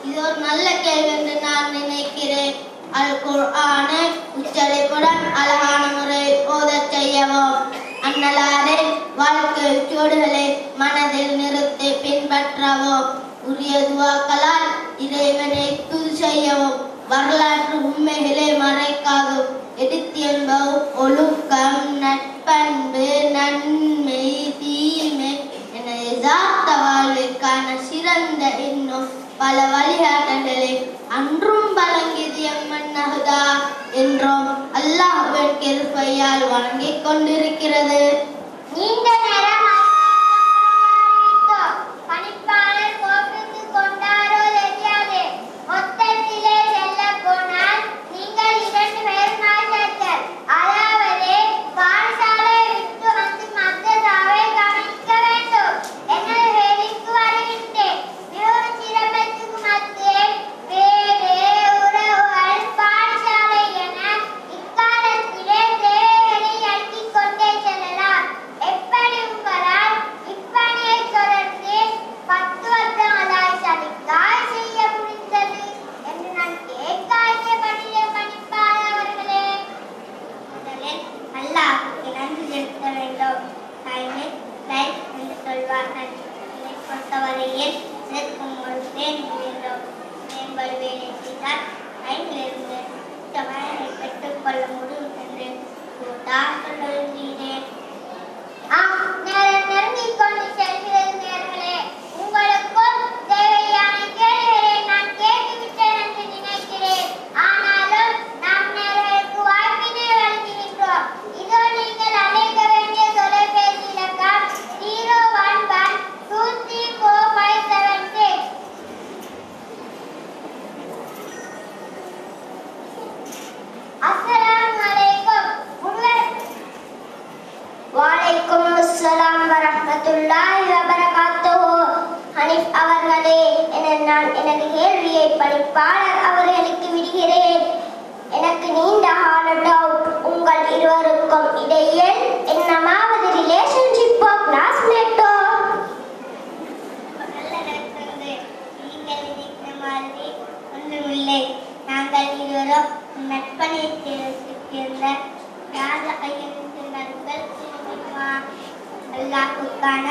இது ஒரு நல்ல கேள்வி என்று நான் நினைக்கிறேன். அல் குர்ஆனை உச்சரிப்புடன் அழகான முறையில் ஓதச் செய்யவும், அன்னலாரை வாழ்க்கை சுவடுகளை மனதில் நிறுத்தி பின்பற்றவும், உரிய துவாக்களால் இறைவனை துதி செய்யவும், வரலாற்று உண்மைகளை மறைக்காகவும், எடுத்து என்பவும் ஒழுக்கம், நட்பண்பு, நன்மை, தீமை என யதார்த்த வாழ்விற்கான சிறந்த இன்னும் பல வழிகாட்டல்களை அன்றும் வழங்கியது எம்மன் நஹ்தா என்றும் அல்லாஹ்வின் கிருபையால் வழங்கிக் கொண்டிருக்கிறது. நீண்ட நேரம் பணிப்பாளர் கோபித்து கொண்டாரோ தெரியாது. மொத்தத்திலே செல்ல போனால் நீங்கள் 2 பேர் நாயகர்கள். அதாவது பாடசாலை விட்டு வந்து மதரசாவை கவனிக்க வேண்டும். எனது வேலைக்கு வருகின்றேன். மிகவும் சிரமத்துக்கு மத்தியில் வேறு உறவுகள் பாடசாலை என இக்காலத்திலே தேவைகளை அடுக்கிக் கொண்டே செல்லலாம். எப்படி உங்களால் இப்பணியை தொடர்ந்து 10 வருடங்களாய் சலிக்காய் செய்ய முடிந்தது என்று நான் கேட்க ஆசைப்படுகிறேன் பணிப்பாளர் அவர்களே. முதலில் அல்லாஹ்வுக்கு நன்றி செலுத்த வேண்டும். டைமில் லைஃப் என்று சொல்வார்கள். என்னை பொறுத்தவரையில் இதற்கும் ஒரு தேர்வு வேண்டும். மேம்படுவேன் என்றால் டைமிலிருந்து பயனை பெற்றுக்கொள்ள முடியும் என்று தான் சொல்ல விரும்புகிறேன். நேரம் நெருங்கிக் கொண்டு செல்கிறது நேர்களே. உங்களுக்கும் தேவையான கேள்விகளை நான் கேட்டுவிட்டேன் என்று நினைக்கிறேன். ஆனாலும் நாம் நேர்களுக்கு வாய்ப்பினை வழங்குகின்றோம். இதோ நீங்கள் அழைக்க வேண்டிய தொலைபேசி இலக்கம் 011234576. அஸ்ஸலாமு அலைக்கும். வலைக்கும் அஸ்ஸலாம் வரஹ்மத்துல்லாஹி வபரகாத்துஹு. ஹனீஃப் அவர்களே, நான் எனது கேள்வியை பணிப்பாளர் அவர்களுக்கு விடுகிறேன். எனக்கு நீண்ட கால டவுட். உங்கள் இருவருக்கும் இடையில் என்னமாவது ரிலேஷன்ஷிப்போ கிளாஸ்மேட்டோ? நீங்கள் நினைக்கிற மாதிரி ஒன்றுமில்லை. நாங்கள் இருவரும் நட்பனை சேர்ந்த அல்லாஹ்வுக்கான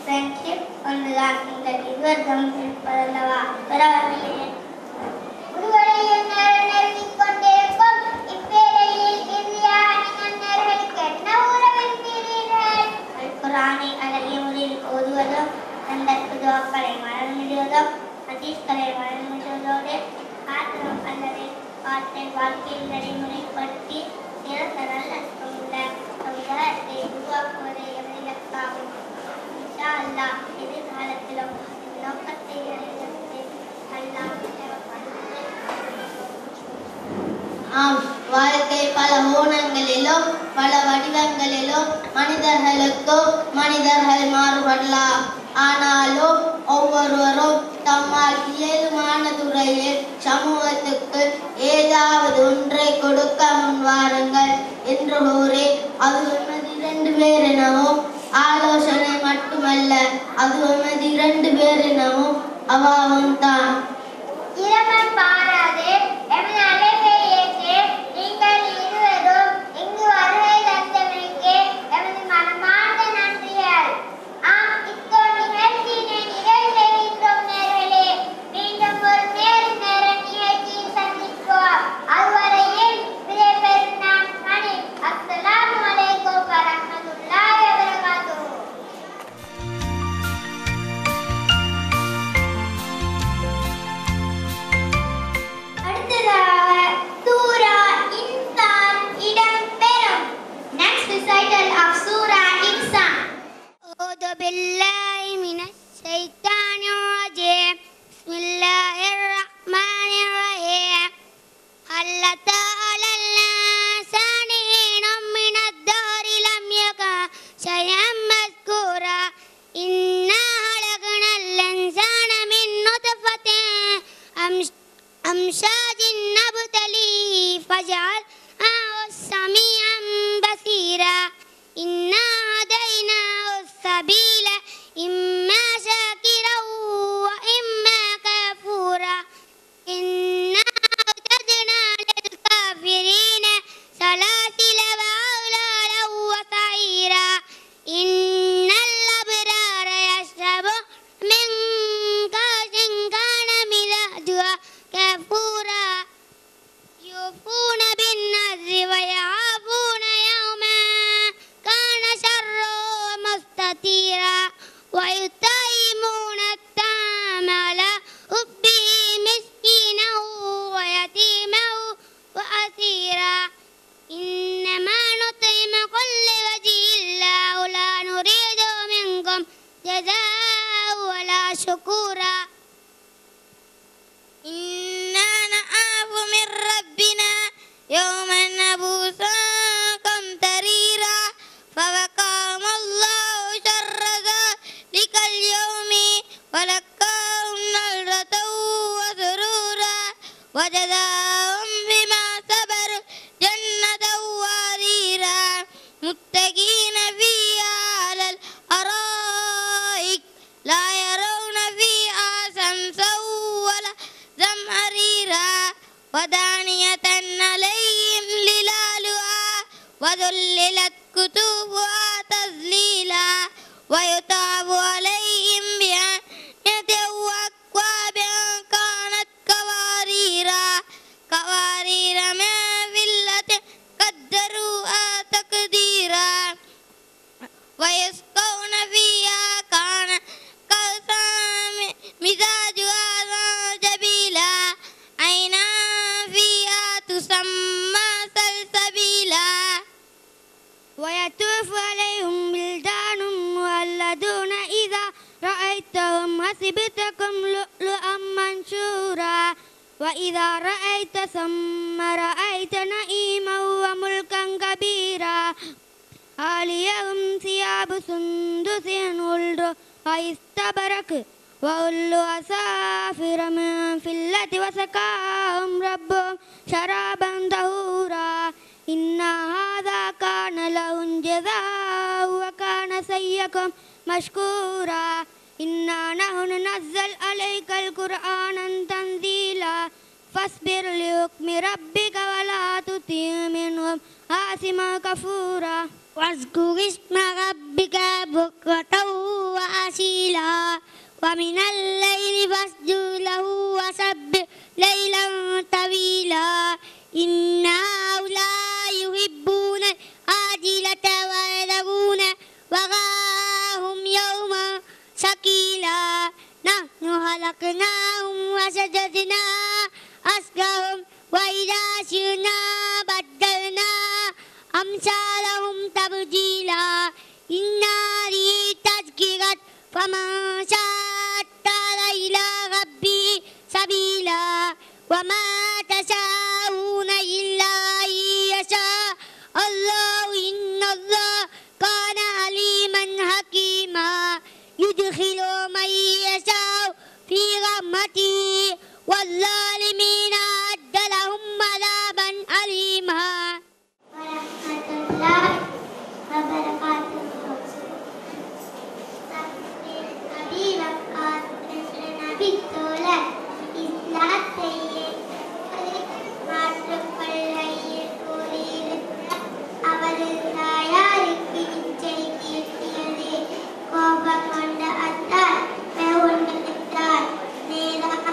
ஃப்ரெண்ட்ஷிப் ஒன்றுதான். நீங்கள் இருவரும் இருப்பதல்லவா? பரவாயில்லையே. ஒருவரையில் நேரம் நெருங்கிக் கொண்டிருக்கும் இவ்வேளையில் இறுதியாக நீங்கள் நேர்களுக்கு என்ன கூற விரும்புகிறீர்கள்? அல் குர்ஆனை அழகிய முறையில் ஓதுவதும், சந்தர்ப்ப துஆக்களை மறந்துவிடுவதும், ஹதீஸ்களை மறந்துவிடுவதோடு ஆத்திரம் அல்லது வாழ்க்கையில் நடைமுறைப்படுத்தி சிறந்த நல்ல உள்ள சமுதாயத்தை உருவாக்குவதை எமது இலக்காகும். இன்ஷா அல்லாஹ் எதிர்காலத்திலும் நோக்கத்தை நிறைவேற்றி அல்லாஹ் வாழ்க்கை பல கோணங்களிலும் பல வடிவங்களிலும் மனிதர்கள் மாறுபடலாம். ஆனாலும் ஒவ்வொருவரும் தம்மால் இயலுமான துறையில் சமூகத்துக்கு ஏதாவது ஒன்றை கொடுக்க முன்வாருங்கள் என்று கூறி, அது உமது 2 பேர் எனவும் ஆலோசனை மட்டுமல்ல, அது உமது 2 பேர் எனவும் அவாவும் தான். இரமன் பாராது எமது அழைப்பை ஏற்று நீங்கள் இருவரும் இங்கு வருகை தந்தமைக்கு எமது மனமார்ந்த நன்றிகள். இத்தோடு நிகழ்ச்சியினை நிறைவு செய்கின்றோம் நேர்களே. மீண்டும் ஒரு நேர நிகழ்ச்சியில் சந்திப்போம். அதுவரையில் விடைபெறும் நான் மணி. அஸ்ஸலாமு அலைக்கும் வரஹ்மத்துல்லாஹி வபரகாத்துஹு. أمشاج نبتلي فاجعل سميعا بصيرا إنا هدينا سبيلا إما شاكرا وإما كفورا إنا أعتدنا للكافرين سلاسل وأغلالا وسعيرا إن الأبرار يشربون من كأس كان مزاجها كفورا يوفون بالنذر ويخافون يوما كان شره مستطيرا ويطعمون الطعام على حبه مسكينا ويتيما وأسيرا إنما نطعمكم لوجه الله لا نريد منكم جزاء ولا شكورا إنا نخاف من ربنا يوما عبوسا قمطريرا فوقاهم الله شر ذلك اليوم ولقاهم نضرة وسرورا وجزاهم بما صبروا جنة وحريرا متكئين فيها على الأرائك لا يرون فيها شمسا ولا زمهريرا ودانية عليهم ظلالها وذللت قطوفها تذليلا ويطاف عليهم بآنية وأكواب كانت قوارير من فضة قدروها تقديرا ويسقون فيها كان كأسا مزاجها زنجبيلا عينا فيها تسمى سلسبيلا ويطوف عليهم بلدان مخلدون إذا رأيتهم حسبتهم لؤلؤا منثورا وإذا رأيت ثم رأيت نعيما وملكا كبيرا عاليهم ثياب سندس خضر واستبرق وحلوا أسافر من فضة وسقاهم ربهم شرابا طهورا إن هذا كان لهم جزاء وكان سعيكم مشكورا إنا نحن ننزل عليك القرآن تنزيلا فاصبر لحكم ربك ولا تطع منهم آثما كفورا واذكر اسم ربك بكرة وأصيلا ومن الليل فاسجد له وسبح ليلا طويلا إن هؤلاء يحبون العاجلة ويذرون وراءهم يوما ثقيلا نحن خلقناهم وشددنا أسرهم وإذا شئنا بدلنا أمثالهم تبديلا إن هذه تذكرة فمن شاء اتخذ إلى ربه سبيلا وما تشاءون إلا أن يشاء الله إن الله كان عليما حكيما يدخل من يشاء في رحمته والظالمين أعد لهم عذابا أليما ورحمة الله وبركاته أبي وقال نبي تولى إسلاتي மாற்றுக்கொள்ளையை கூறியிருக்க அவரது தாயாருக்கு இச்செய்தி எட்டியது. கோபம் கொண்ட அத்தார் உணர்ந்தார். நேராக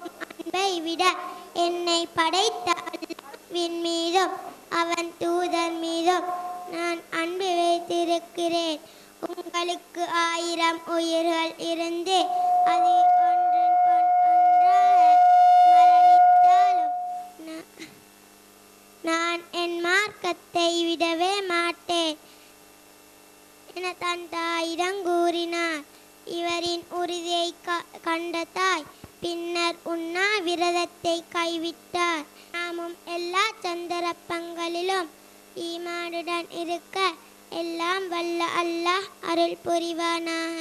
அன்பை விட என்னை படைத்த அல்லாஹ்வின் மீதும் அவன் தூதர் மீதும் நான் அன்பு வைத்திருக்கிறேன். உங்களுக்கு 1000 உயிர்கள் இருந்து அது ஒன்றாக மரணித்தாலும் நான் என் மார்க்கத்தை விடவே மாட்டேன் என தன் தாயிடம் கூறினார். இவரின் உறுதியை கண்ட தாய் பின்னர் உண்ணாவிரதத்தை கைவிட்டார். நாமும் எல்லா சந்தர்ப்பங்களிலும் ஈமானுடன் இருக்க எல்லாம் வல்ல அல்லாஹ் அருள் புரிவானாக.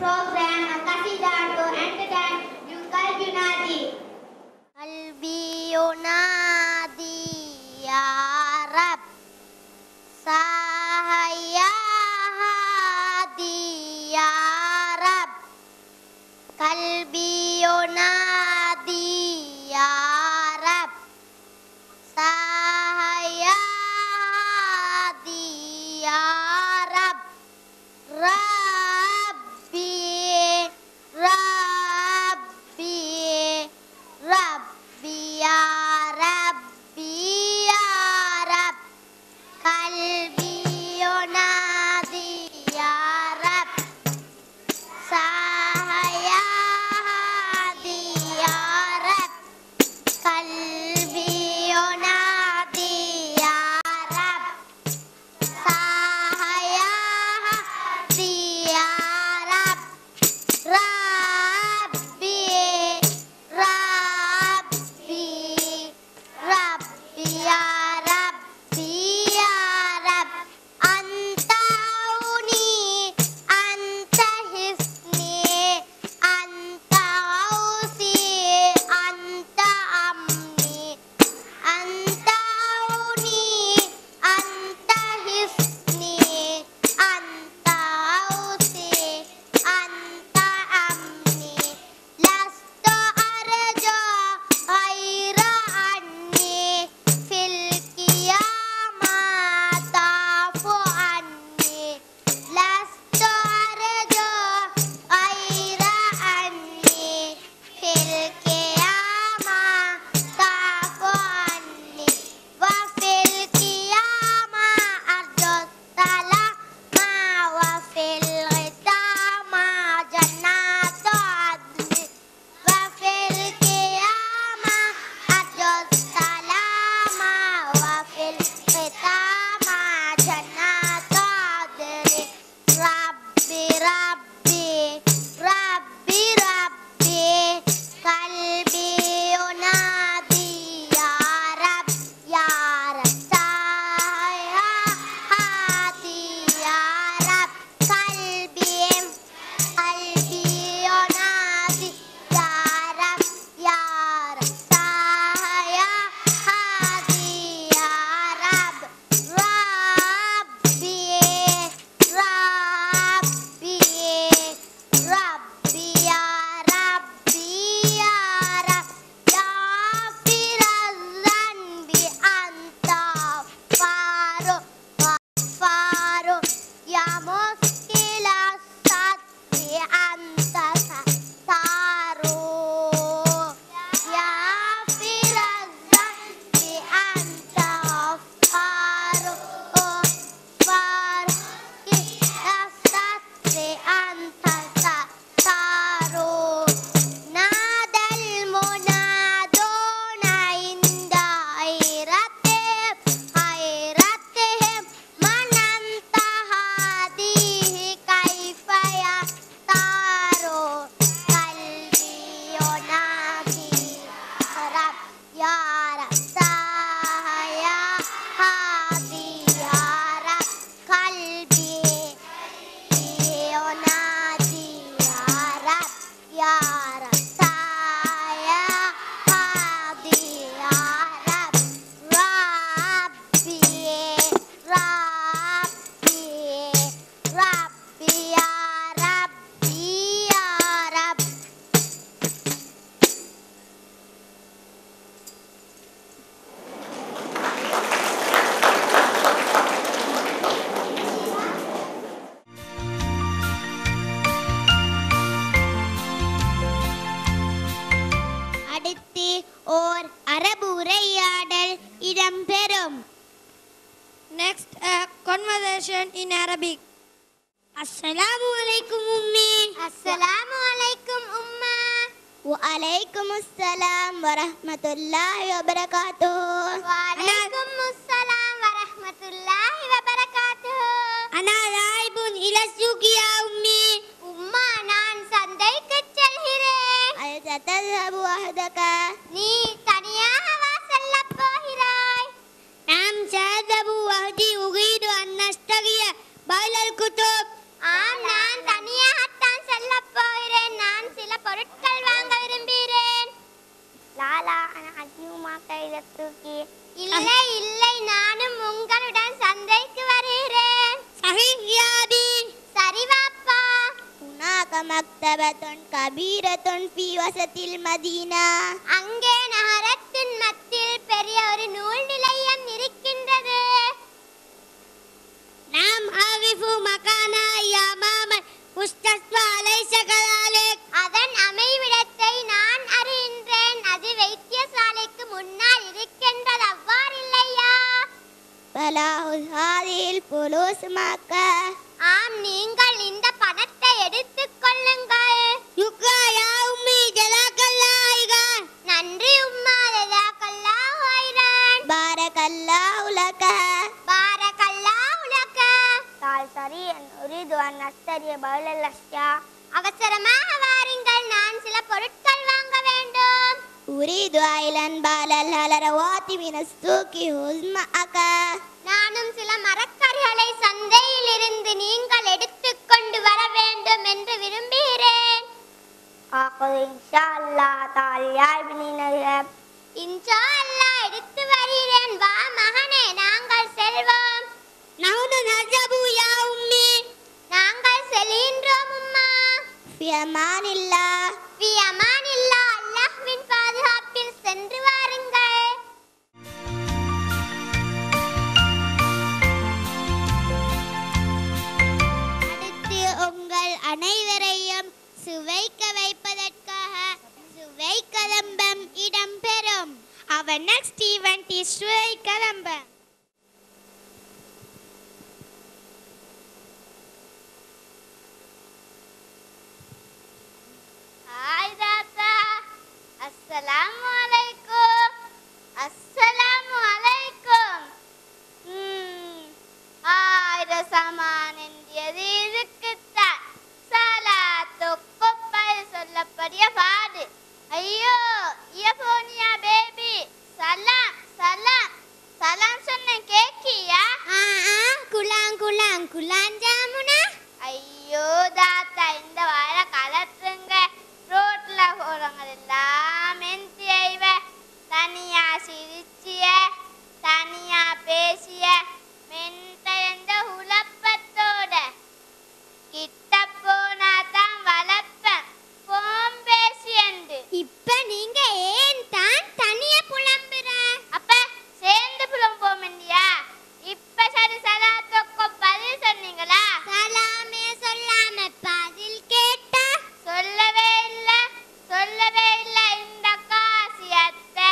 Program Qasida to entertain you Qalbi Nadi. Qalbi yunadi ya Rab, sahaya hadi ya Rab. Qalbi yunadi ya Rab, sahaya hadi ya Rab. Rabbi ya Rab, qalbi இடம்பெறும். Next, a conversation in Arabic. Assalamu alaikum ummi. Assalamu alaikum umma. Wa alaikum assalam wa rahmatullahi wa barakatuh. Wa alaikum assalam wa rahmatullahi wa barakatuh. Ana raibun ila suqi ya ummi. உம்மா நான் சந்தைக்கு செல்கிறேன். Al tatadhabu wahdaka. நீ தனியாகவா செல்லப் போகிறாய்? Naam sadhabu wahdi uridu an nastariya ba'd al-kutub. ஆம் நான் தனியாகத்தான் செல்லப் போகிறேன். நான் சில பொருட்கள் வாங்க விரும்புகிறேன். லாலா அஜியுமா கையில தூக்கி இல்லை இல்லை நானும் உங்களுடன் சந்தைக்கு வருகிறேன். Sahih ya abi. சரி வாப்பா. Hunaka maktabatun kabiratun fi wasatil madinah. அங்கே நகரத்தின் மத்தியில் பெரிய ஒரு நூல் நிலையம் இருக்கின்றது. Naam arifu makana ya mama mustasfa alaysa kadhalik. அதன் அமைவிடத்தை நான் அறிகின்றேன். அது வைத்தியசாலைக்கு முன்னால் இருக்கின்றது, அவ்வாறில்லையா? Balahul hadhil fulus maka. ஆம் நீங்கள் இந்த பணத்தை எடுத்துக் கொள்ளுங்கள். Yukra ya ummi jazakallahu நன்றி உம்மா. ஜஸாக்கல்லாஹு ஹைரன். barakallahu laka. பாரக்கல்லாஹு லக. தால் சரி உரிது அன் அஸ்தரிய பௌலல் அஷ்யா. அவசரமாக வாருங்கள், நான் சில பொருட்கள் வாங்க வேண்டும். Uridu ailan balal halarawati min as-suqi huzma'aka. நானும் சில மரக்கறிகளை சந்தையில் இருந்து நீங்கள் எடுத்துக்கொண்டு வர வேண்டும் என்று விரும்புகிறேன். இன்ஷா அல்லாஹ் எடுத்து வருகிறேன். வா மகனே, நாங்கள் செல்வோம். Nahnu nadhabu ya ummi. நாங்கள் செல்கின்றோம் உம்மா. Fi amanillah. ஃபி அமானில்லாஹ். அல்லாஹ்வின் பாதுகாப்பில் சென்று வாருங்கள். அடுத்து உங்கள் அனைவரையும் சுவைக்க வைப்பதற்காக சுவை கதம்பம் இடம்பெறும். Our next event is சுவை கதம்பம். ஹாய் தாத்தா. அஸ்ஸலாமு அலைக்கும். அஸ்ஸலாமு அலைக்கும். ஆயிரம் சமான் என்றது இருக்குத்தான். சலாத்து குப்பை சொல்லப்படிய பாடு. ஐயோ இயபோனியா பேபி. சலாம் சலாம் சலாம் சொன்ன கேக்கியா? குலாங் ஜாமுனா. ஐயோ தாத்தா, இந்த வார கலத்துங்க. ரோட்ல போறவங்க எல்லாம் மெந்தியவ. தனியா சிரிச்சிய, தனியா பேசிய, மென்தெழுந்த உழப்பத்தோட. கிட்ட போனா தான் வளர்ப்பேன், போம் பேசியண்டு. இப்ப நீங்க ஏன் தான் தனியா புலம்புற? அப்ப சேர்ந்து புலம் போமெண்டியா? இப்ப சரி சலாத்துக்கு பதில் சொன்னீங்களா? சலாமே சொல்லாம பதில் கேட்டா சொல்லவே இல்ல. இந்த காசியத்தை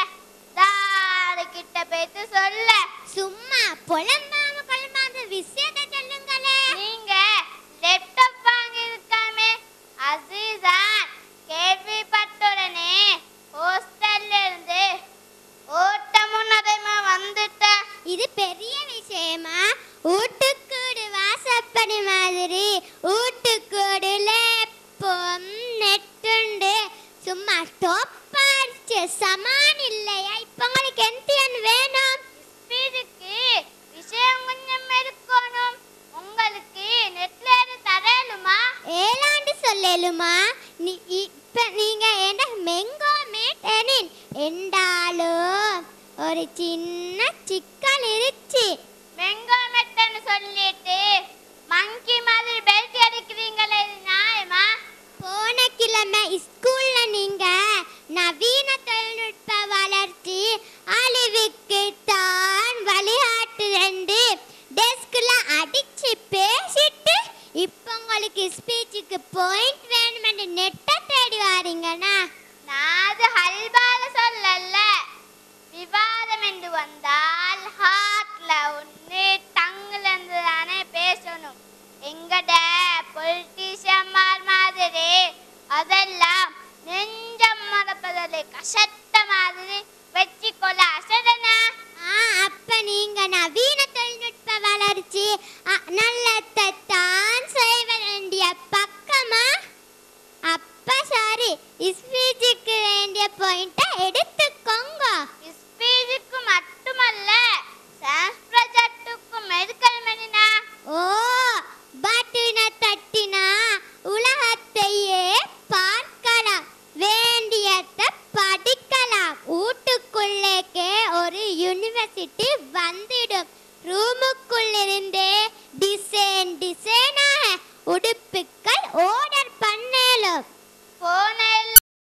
தாரு கிட்ட போயிட்டு சொல்ல. சும்மா புலம்பாம விஷயத்தை சொல்லுங்களே. நீங்க லேப்டாப் வாங்கி இருக்காமே அசீசான் கேள்விப்பட்டுடனே ஹாஸ்டல்ல இருந்து ஓட்டமுன்னதைமா வந்துட்ட. இது பெரிய விஷயமா? வீட்டுக்கூடு வாசப்படி மாதிரி வீட்டுக்கூடு லேப்பம் நெட்டுண்டு சும்மா டோப்பாடிச்சு சமான் இல்லையா? இப்ப உங்களுக்கு எந்தியன் வேணும்? ஸ்பீடுக்கு விஷயம் கொஞ்சம் எடுக்கணும். உங்களுக்கு நெட்ல தரணுமா? ஏலாண்டு சொல்லலுமா? இப்ப நீங்க என்ன மெங்கோ மேட்டனின் என்றாலும் ஒரு சின்ன சிக்கல் இருச்சு. மெங்கோ மெட்டன்னு சொல்லிட்டு மங்கி மாதிரி பெல்ட் அடிக்கிறீங்களே, இது நியாயமா? போன கிழமை ஸ்கூல்ல நீங்க நவீன தொழில்நுட்ப வளர்ச்சி அழிவுக்கு தான் வழிகாட்டுறேன் டெஸ்க்ல அடிச்சு பேசிட்டு இப்போ உங்களுக்கு ஸ்பீச்சுக்கு பாயிண்ட் வேணுமென்று நெட்டை தேடி வாரீங்கன்னா நான் அது ஹல்பால சொல்லல. விவாதம் என்று வந்தா பேசிட்டு வந்துடும். ரூமுக்குள் இருந்தே